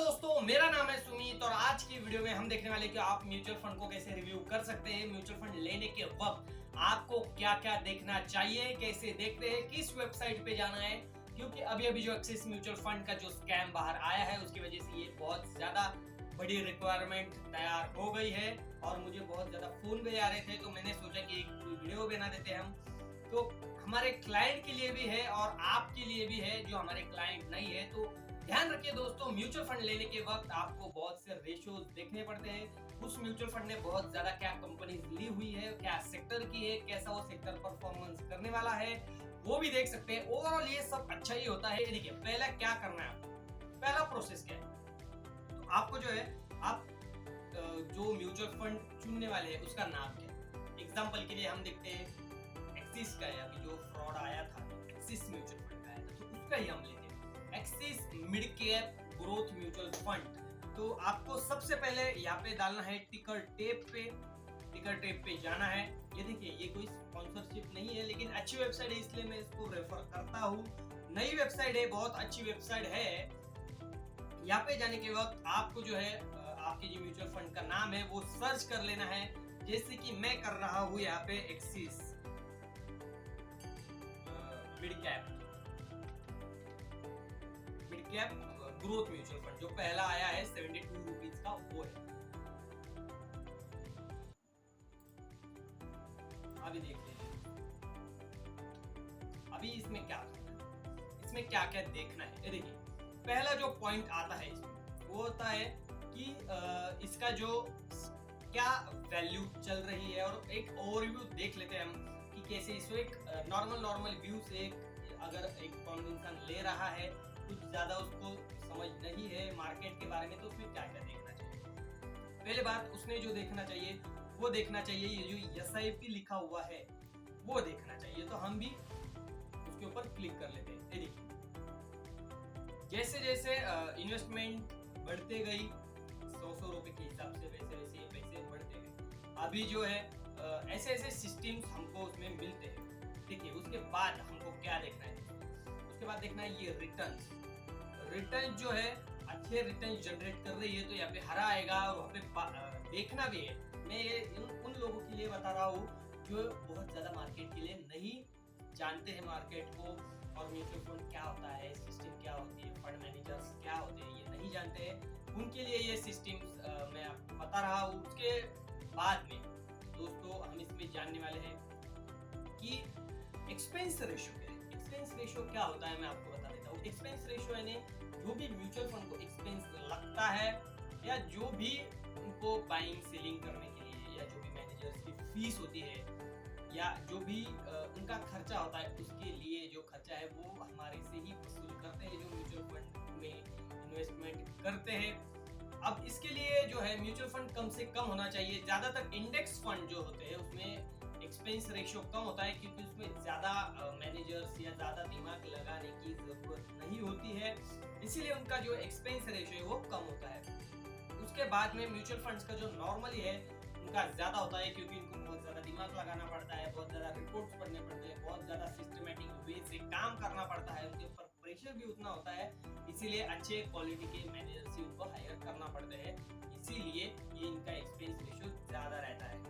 दोस्तों, मेरा नाम है सुमित और आज की वीडियो में हम देखने वाले कि आप म्यूचुअल फंड को कैसे रिव्यू कर सकते हैं। म्यूचुअल फंड लेने के वक्त आपको क्या क्या देखना चाहिए, कैसे देखते हैं, किस वेबसाइट पे जाना है, क्योंकि अभी अभी जो एक्सिस म्यूचुअल फंड का जो स्कैम बाहर आया है उसकी वजह से ये बहुत ज्यादा बड़ी रिक्वायरमेंट तैयार हो गई है और मुझे बहुत ज्यादा फोन भी आ रहे थे, तो मैंने सोचा कि एक वीडियो बना देते हैं हम। तो हमारे क्लाइंट के लिए भी है और आपके लिए भी है जो हमारे क्लाइंट नहीं है। तो ध्यान रखिए दोस्तों, म्यूचुअल फंड लेने के वक्त आपको बहुत से रेशियोज देखने पड़ते हैं। उस म्यूचुअल फंड ने बहुत ज्यादा क्या कंपनीज ली हुई है, क्या सेक्टर की है, कैसा वो सेक्टर परफॉर्मेंस करने वाला है, वो भी देख सकते हैं। ओवरऑल ये सब अच्छा ही होता है। देखिए, पहला क्या करना है आपको, पहला प्रोसेस क्या है। तो आपको जो है, आप जो म्यूचुअल फंड चुनने वाले हैं उसका नाम क्या है। एग्जाम्पल के लिए हम देखते हैं एक्सिस का है, अभी जो फ्रॉड आया था एक्सिस म्यूचुअल फंड का आया था, तो उसका ही हम लेते हैं axis mid cap growth mutual fund. तो आपको सबसे पहले यहाँ पे डालना है टिकर टेप पे जाना है। ये देखिए, ये कोई स्पॉन्सरशिप नहीं है लेकिन अच्छी वेबसाइट है इसलिए मैं इसको रेफर करता हूँ। नई वेबसाइट है, बहुत अच्छी वेबसाइट है। यहाँ पे जाने के वक्त आपको जो है आपके जो म्यूचुअल फंड का नाम है वो सर्च कर लेना है, जैसे कि मैं कर रहा हूँ यहाँ पे axis mid cap growth mutual fund जो पहला आया है 72 रुपीज का, वो है। अभी देख लीजिए, अभी इसमें क्या करना है, इसमें क्या क्या देखना है। देखिए, पहला जो पॉइंट आता है इसमें वो होता है कि इसका जो क्या वैल्यू चल रही है, और एक ओवरव्यू देख लेते हैं हम कि कैसे इसको एक नॉर्मल व्यू से अगर एक कौन इंसान ले रहा है, कुछ ज्यादा उसको समझ नहीं है मार्केट के बारे में, तो उसमें क्या क्या देखना चाहिए। पहले बात उसने जो देखना चाहिए वो देखना चाहिए, ये जो SIP लिखा हुआ है वो देखना चाहिए। तो हम भी उसके ऊपर क्लिक कर लेते हैं। देखिए, जैसे जैसे इन्वेस्टमेंट बढ़ते गई 100 रुपए के हिसाब से, वैसे वैसे ये पैसे बढ़ते गए। अभी जो है ऐसे ऐसे सिस्टम्स हमको उसमें मिलते हैं। देखिए, उसके बाद हमको क्या देखना है, उसके बाद देखना है ये रिटर्न जो है, अच्छे रिटर्न जनरेट कर रही है तो यहाँ पे हरा आएगा और वहाँ पे देखना भी है। मैं ये उन लोगों के लिए बता रहा हूँ जो बहुत ज्यादा मार्केट के लिए नहीं जानते हैं मार्केट को, और म्यूचुअल फंड क्या होता है, सिस्टम क्या होती है, फंड मैनेजर्स क्या होते हैं, ये नहीं जानते हैं। उनके लिए ये सिस्टम मैं आपको बता रहा हूँ। उसके बाद में दोस्तों हम इसमें जानने वाले हैं कि एक्सपेंस रेशियो क्या है। एक्सपेंस रेशियो क्या होता है मैं आपको बता देता हूँ। एक्सपेंस रेशियो यानी जो भी म्यूचुअल फंड को एक्सपेंस लगता है, या जो भी उनको बाइंग सेलिंग करने के लिए, या जो भी मैनेजर्स की फीस होती है, या जो भी उनका खर्चा होता है, उसके लिए जो खर्चा है वो हमारे से ही वसूल करते हैं जो म्यूचुअल फंड में इन्वेस्टमेंट करते हैं। अब इसके लिए जो है म्यूचुअल फंड कम से कम होना चाहिए। ज्यादातर इंडेक्स फंड जो होते हैं उसमें एक्सपेंस रेशियो कम होता है, क्योंकि उसमें ज्यादा मैनेजर्स या ज्यादा दिमाग लगाने की जरूरत नहीं होती है, इसीलिए उनका जो एक्सपेंस रेशियो है वो कम होता है। उसके बाद में म्यूचुअल फंड्स का जो नॉर्मली है उनका ज्यादा होता है, क्योंकि उनको बहुत ज्यादा दिमाग लगाना पड़ता है, बहुत ज्यादा रिपोर्ट्स पढ़ने पड़ते हैं, बहुत ज्यादा सिस्टमेटिक वे से काम करना पड़ता है, उनके ऊपर प्रेशर भी उतना होता है, इसीलिए अच्छे क्वालिटी के मैनेजर्स ही उनको हायर करना पड़ते हैं, इसीलिए ये इनका एक्सपेंस रेशियो ज्यादा रहता है।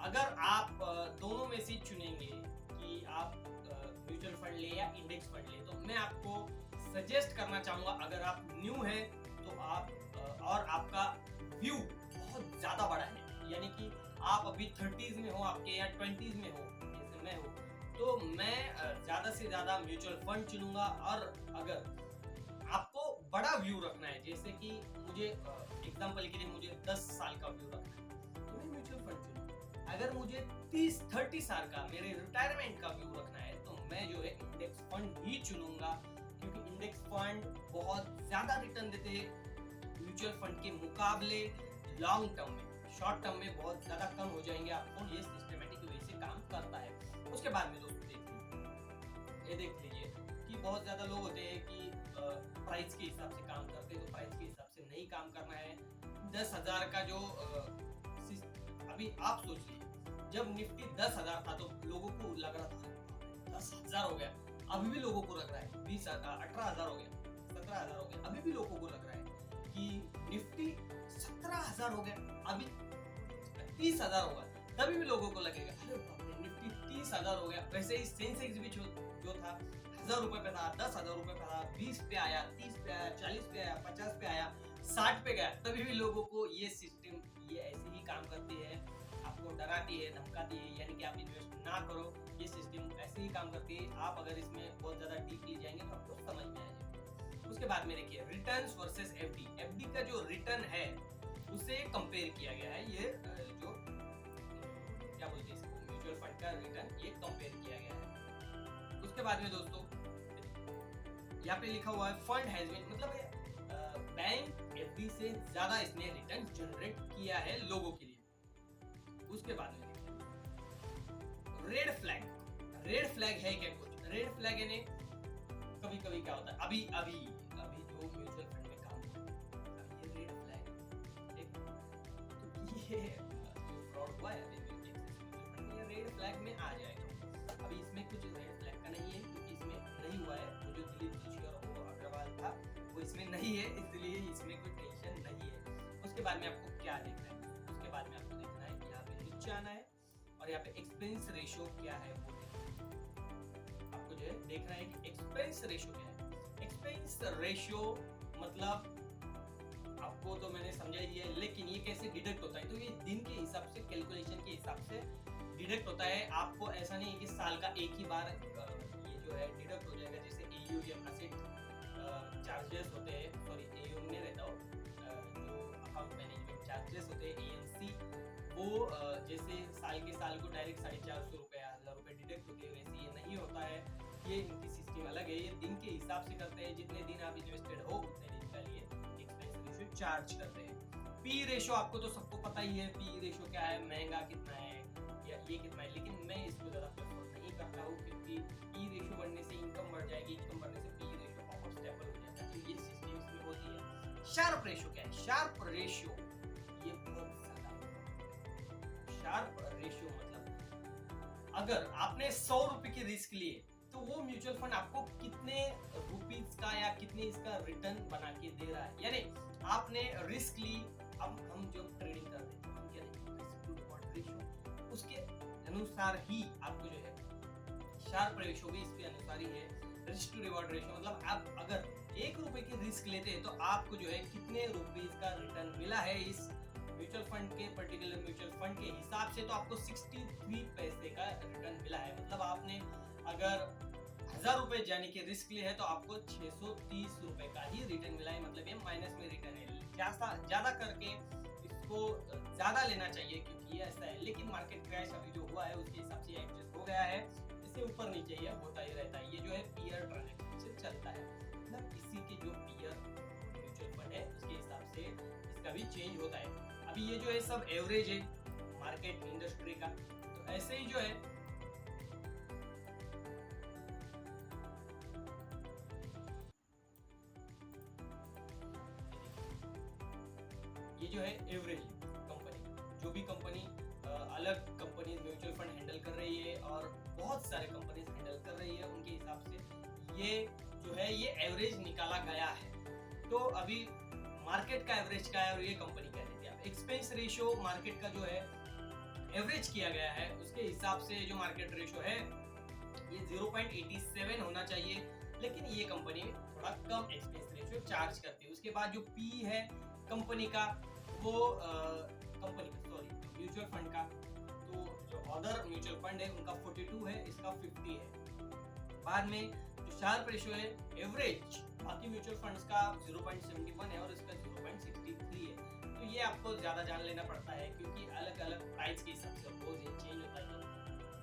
अगर आप दोनों में से चुनेंगे कि आप म्यूचुअल फंड ले या इंडेक्स फंड ले, तो मैं आपको सजेस्ट करना चाहूंगा, अगर आप न्यू है तो आप और आपका व्यू बहुत ज्यादा बड़ा है, यानी कि आप अभी 30s में हो आपके, या 20s में हो जैसे मैं हूँ, तो मैं ज्यादा से ज्यादा म्यूचुअल फंड चुनूंगा। और अगर आपको बड़ा व्यू रखना है, जैसे कि मुझे एग्जांपल के लिए मुझे 10 साल का व्यू रखना है, तो मैं म्यूचुअल फंड चुनूंगा। अगर मुझे 30-30 साल का मेरे रिटायरमेंट का व्यू रखना है, तो मैं जो है इंडेक्स फंड ही चुनूंगा, क्योंकि इंडेक्स फंड बहुत ज्यादा रिटर्न देते हैं म्यूचुअल फंड के मुकाबले। लॉन्ग टर्म में, शॉर्ट टर्म में बहुत ज्यादा कम हो जाएंगे आपको, ये सिस्टमेटिक वे से काम करता है। उसके बाद में दोस्तों देख लीजिए कि बहुत ज्यादा लोग होते हैं कि प्राइस के हिसाब से काम करते हैं, तो प्राइस के हिसाब से नहीं काम करना है। 10,000 का जो अभी आप सोचिए, जब निफ्टी 10,000 था तो लोगों को लग रहा था 10,000 हो गया, अभी भी लोगों को लग रहा है 18,000 हो गया, 17,000 हो गया, अभी भी लोगों को लग रहा है कि 30,000 हो गया, अभी 30,000 होगा, तभी भी लोगों को लगेगा अरे बाप रे निफ्टी 30,000 हो गया। वैसे ही सेंसेक्स भी जो था 1,000 रुपए पे था, 10,000 रुपए पे था, 20 पे आया, 30 पे आया, 40 पे आया, 50 पे आया, 60 पे गया, तभी भी लोगों को ये सिस्टम ये ऐसे ही काम करती है, आपको डराती है, धमकाती है, यानी कि आप इन्वेस्ट ना करो। ये सिस्टम ऐसे ही काम करती है। आप अगर इसमें बहुत ज्यादा डीपली जाएंगे तो आपको समझ में आ जाएगा। उसके बाद में देखिए रिटर्न्स वर्सेस एफडी। एफडी का जो रिटर्न है उसे कंपेयर किया गया है। ये जो क्या बोलते हैं इसको, म्यूचुअल फंड का रिटर्न ये कंपेयर किया गया है। उसके बाद में दोस्तों यहाँ पे लिखा हुआ है फंड हैज बीन, मतलब बैंक एफडी से ज्यादा इसने रिटर्न जनरेट किया है लोगों के लिए। उसके बाद में रेड फ्लैग। रेड फ्लैग है क्या कुछ? रेड फ्लैग यानी कभी कभी क्या होता है, अभी अभी अभी जो म्यूचुअल फंड में काम होता है, अभी ये रेड फ्लैग एक, तो ये जो फ्रॉड हुआ है अभी ये रेड फ्लैग में आ जाएगा। अभी इसमें कुछ रेड फ्लैग का नहीं है, क्योंकि इसमें नहीं हुआ है। वो जो दिलीप जोशी और वो अग्रवाल था वो इसमें नहीं है, इसलिए इसमें कोई टेंशन नहीं है। उसके बाद में आपको क्या देखना है? उसके बाद में आपको देखना है कि यहाँ पे नीचे आना है और यहाँ पे एक्सपेंस रेशियो क्या है वो आपको जो है देखना है कि एक्सपेंस रेशियो क्या है। एक्सपेंस रेशियो मतलब आपको तो मैंने समझा ही है, लेकिन ये कैसे डिडक्ट होता है? तो ये दिन के हिसाब से, कैलकुलेशन के हिसाब से डिडक्ट होता है। आपको ऐसा नहीं है कि साल का एक ही बार ये जो है डिडक्ट हो जाएगा। जैसे एयूएम एसेट चार्जेस होते हैं, सॉरी एयूएम में रहता हो जो अकाउंट मैनेजमेंट चार्जेस होते हैं एएमसी, वो जैसे साल के साल को डायरेक्ट 450 रुपए 1,000 रुपए डिडक्ट होते हैं, वैसे ये नहीं होता है। ये इनकी सिस्टम अलग है। ये दिन के हिसाब से करते हैं, जितने दिन आप इन्वेस्टेड हो उतने दिन का लिए एक्सपेंस रेशियो चार्ज करते हैं। पी रेशियो आपको तो सबको पता ही है, पी रेशियो क्या है, महंगा कितना है या ये कितना है, लेकिन मैं इसको ज्यादा प्रेफर नहीं करता हूँ, क्योंकि पी रेशियो बढ़ने से इनकम बढ़ जाएगी, इनकम बढ़ने से पी रेशियो वापस स्टेबल हो जाएगा। तो ये सिस्टम इसमें होती है। शार्प रेशियो क्या है? शार्प रेशियो ये बहुत ज्यादा, शार्प रेशियो मतलब अगर आपने 100 रुपए की रिस्क लिए तो वो म्यूचुअल फंड आपको कितने रुपीस का या कितने इसका रिटर्न बना के दे रहा है। यानी आपने रिस्क ली, अब हम जो ट्रेडिंग कर रहे हैं हम क्या देखेंगे, रिस्क टू रिवॉर्ड रेशियो, उसके अनुसार ही आपको जो है शार्प रेशियो भी इसके अनुसार ही है। रिस्क टू रिवॉर्ड रेशियो मतलब आप अगर 1 रुपए की रिस्क लेते हैं तो आपको जो है कितने रुपीस का रिटर्न मिला है इस म्यूचुअल फंड के, पर्टिकुलर म्यूचुअल फंड के हिसाब से, तो आपको 63 पैसे का रिटर्न मिला है। मतलब आपने अगर 1,000 रुपए जाने के रिस्क लिए है तो आपको 630 रुपए का ही रिटर्न मिला है। मतलब ये माइनस में रिटर्न है। ज्यादा करके इसको ज्यादा लेना चाहिए, क्योंकि ये ऐसा है। लेकिन मार्केट क्रैश अभी जो हुआ है उसके हिसाब से एडजस्ट हो गया है। इससे ऊपर नीचे ये होता ही रहता है। ये जो है पीयर ट्रांजैक्शन से चलता है, मतलब इसी के जो पीयर म्यूचुअल फंड है उसके हिसाब से इसका भी चेंज होता है। अभी ये जो है सब एवरेज है मार्केट इंडस्ट्री का। तो ऐसे ही जो है ये जो है एवरेज कंपनी, जो भी कंपनी अलग कंपनी म्यूचुअल फंड हैंडल कर रही है और बहुत सारे कंपनीज हैंडल कर रही है, उनके हिसाब से ये जो है ये एवरेज निकाला गया है। तो अभी मार्केट का एवरेज क्या है और ये कंपनी क्या देती है। एक्सपेंस रेशियो मार्केट का जो है एवरेज किया गया है, उसके हिसाब से जो मार्केट रेशियो है ये 0.87 होना चाहिए, लेकिन ये कंपनी थोड़ा कम एक्सपेंस रेशियो चार्ज करती है। उसके बाद जो पी है कंपनी का, वो म्यूचुअल फंड का, तो जो अदर म्यूचुअल फंड है उनका 42 है, इसका 50 है। बाद में जो शार्प रेशियो है एवरेज बाकी म्यूचुअल फंड्स का 0.71 है और इसका 0.63 है। तो ये आपको ज्यादा जान लेना पड़ता है, क्योंकि अलग अलग प्राइस के हिसाब से रोज ये चेंज होता है। तो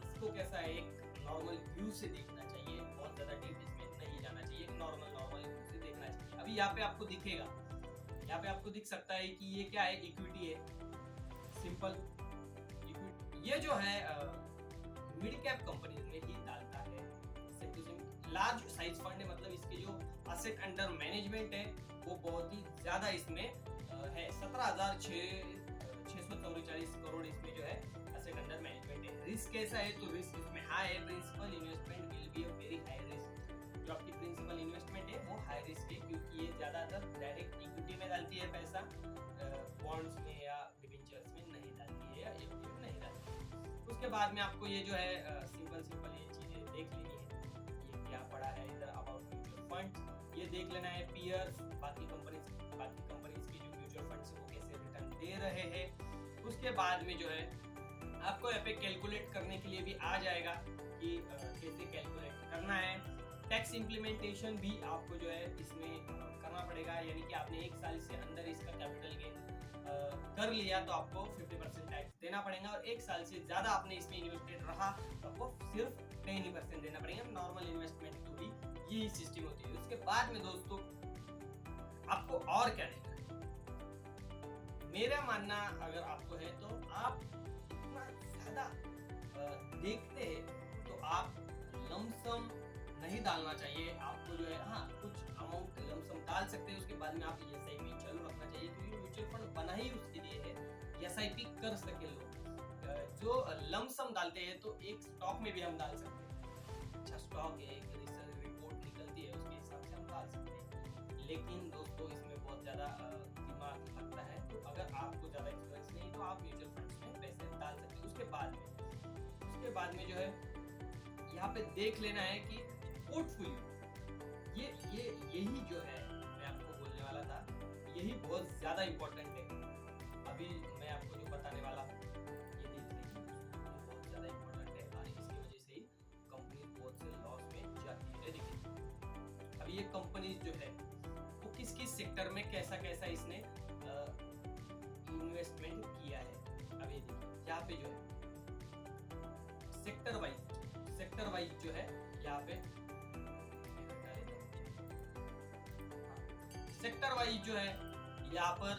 इसको कैसा है, एक नॉर्मल व्यू से देखना चाहिए, बहुत ज्यादा डीप इसमें नहीं जाना चाहिए, एक नॉर्मल व्यू से देखना चाहिए। अभी यहाँ पे आपको दिखेगा, यहाँ पे आपको दिख सकता है कि ये क्या है, इक्विटी है, सिंपल इक्विटी। ये जो है मिड कैप कंपनी में ही डालता है। लार्ज साइज फंड है, मतलब इसके जो असेट अंडर मैनेजमेंट है वो बहुत ही ज्यादा इसमें है। 17,644 करोड़ इसमें जो है असेट अंडर मैनेजमेंट है। रिस्क कैसा है, तो रिस्क इसमें हाई है। Principal investment will be a very high risk. जो आपकी प्रिंसिपल इन्वेस्टमेंट है वो हाई रिस्क है, क्योंकि ये ज्यादातर डायरेक्ट इक्विटी में डालती है पैसा, बॉन्ड्स में या उसके बाद में आपको ये जो है सिंपल ये चीजें देख लेनी है, ये क्या पड़ा है इधर अबाउट म्यूचुअल फंड, ये देख लेना है पीयर्स, बाकी कंपनीज की जो म्यूचुअल फंड्स वो कैसे रिटर्न दे रहे हैं। उसके बाद में जो है आपको यहाँ पे कैलकुलेट करने के लिए भी आ जाएगा कि कैसे कैलकुलेट करना है। टैक्स इम्प्लीमेंटेशन भी आपको जो है इसमें करना पड़ेगा, यानी कि आपने 1 साल से अंदर इसका कैपिटल गेन कर लिया तो आपको 50% टैक्स देना पड़ेगा, और 1 साल से ज्यादा आपने इसमें इन्वेस्टेड रहा तो आपको सिर्फ 10% देना पड़ेगा। नॉर्मल इन्वेस्टमेंट की भी यही सिस्टम होती है। उसके बाद में दोस्तों आपको और क्या देखना है, मेरा मानना अगर आपको है तो आप इतना ज्यादा देखते हैं तो आप लमसम नहीं डालना चाहिए। आपको जो है हाँ कुछ अमाउंट लमसम डाल सकते हैं, उसके बाद में आप एसआईपी चालू रखना चाहिए, क्योंकि म्यूचुअल फंड बना ही उसके लिए है एसआईपी कर सके लोग। जो लमसम डालते हैं तो एक स्टॉक में भी हम डाल सकते हैं, अच्छा स्टॉक है, एक रिसर्च रिपोर्ट निकलती है उसके हिसाब से हम डाल सकते हैं, लेकिन दोस्तों इसमें बहुत ज़्यादा दिमाग लगता है। तो अगर आपको ज़्यादा एक्सपीरियंस नहीं तो आप म्यूचुअल फंड्स में पैसे डाल सकते हैं। उसके बाद में जो है यहाँ पे देख लेना है कि पोर्टफोलियो, यही जो है मैं आपको बोलने वाला था, यही बहुत ज्यादा इम्पोर्टेंट है। अभी मैं आपको जो बताने वाला हूँ ये देख लीजिए, बहुत ज्यादा इम्पोर्टेंट है और इसकी वजह से ही कंपनी बहुत से लॉस में जाती है। देखिए अभी ये कंपनी जो है वो किस किस सेक्टर में कैसा इसने इन्वेस्टमेंट किया है। अभी देखिए यहाँ पे जो है सेक्टर वाइज जो है यहाँ पे सेक्टर वाइज जो है यहाँ पर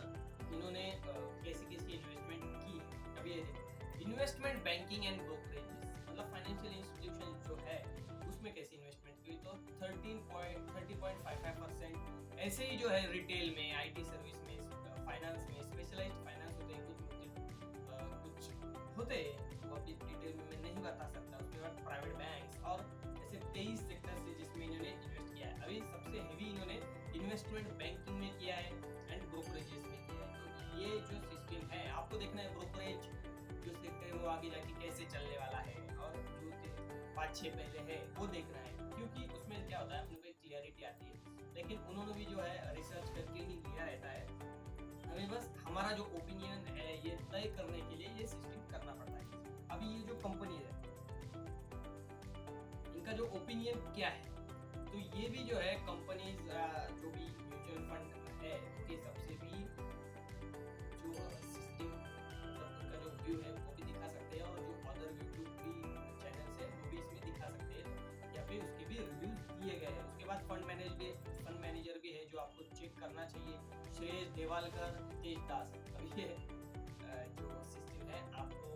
इन्होंने कैसी इन्वेस्टमेंट की है। अभी ये देखिए इन्वेस्टमेंट बैंकिंग एंड ब्रोकरेजेस, मतलब फाइनेंशियल इंस्टीट्यूशन जो है उसमें कैसी इन्वेस्टमेंट की तो 30.55%। ऐसे ही जो है रिटेल में, आईटी सर्विस में, फाइनेंस में, स्पेशलाइज्ड फाइनेंस होते हैं कुछ होते हैं वो अभी डिटेल में मैं नहीं बता सकता। उसके बाद प्राइवेट बैंक्स और ऐसे 23 सेक्टर से जिसमें इन्होंने इन्वेस्ट किया है। अभी सबसे हेवी इन्होंने इन्वेस्टमेंट बैंकिंग में किया है एंड ब्रोकरेजेस में किया है। तो ये जो सिस्टम है आपको देखना है, ब्रोकरेज जो सेक्टर है वो आगे जाके कैसे चलने वाला है, और जो 5-6 पहले है वो देखना है, क्योंकि उसमें क्या होता है अपने को एक क्लियरिटी आती है। लेकिन उन्होंने भी जो है रिसर्च करके ही लिया रहता है, हमें बस हमारा जो ओपिनियन है ये तय करने के लिए ये सिस्टम करना पड़ता है। अभी ये जो कंपनी है इनका जो ओपिनियन क्या है, तो ये भी जो है कंपनीज जो भी म्यूचुअल फंड है उनके सबसे भी जो सिस्टम, मतलब उनका जो व्यू है वो भी दिखा सकते हैं, और जो अदर यूट्यूब भी चैनल्स है वो भी इसमें दिखा सकते हैं, या फिर उसके भी रिव्यूज दिए गए हैं। उसके बाद फंड मैनेजर भी है जो आपको चेक करना चाहिए, श्रेयस देवालकर, तेज दास। अभी ये जो सिस्टम है आपको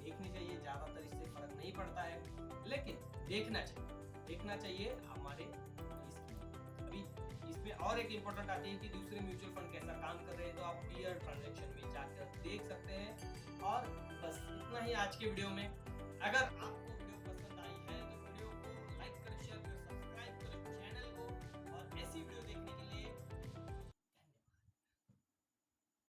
देखनी चाहिए, ज़्यादातर इससे फर्क नहीं पड़ता है, लेकिन देखना चाहिए हमारे इसकी। अभी इसमें और एक इम्पोर्टेंट आती है कि दूसरे म्यूचुअल फंड कैसा काम कर रहे हैं, तो आप पीयर ट्रांजैक्शन में जाकर देख सकते हैं। और बस इतना ही आज के वीडियो में। अगर आपको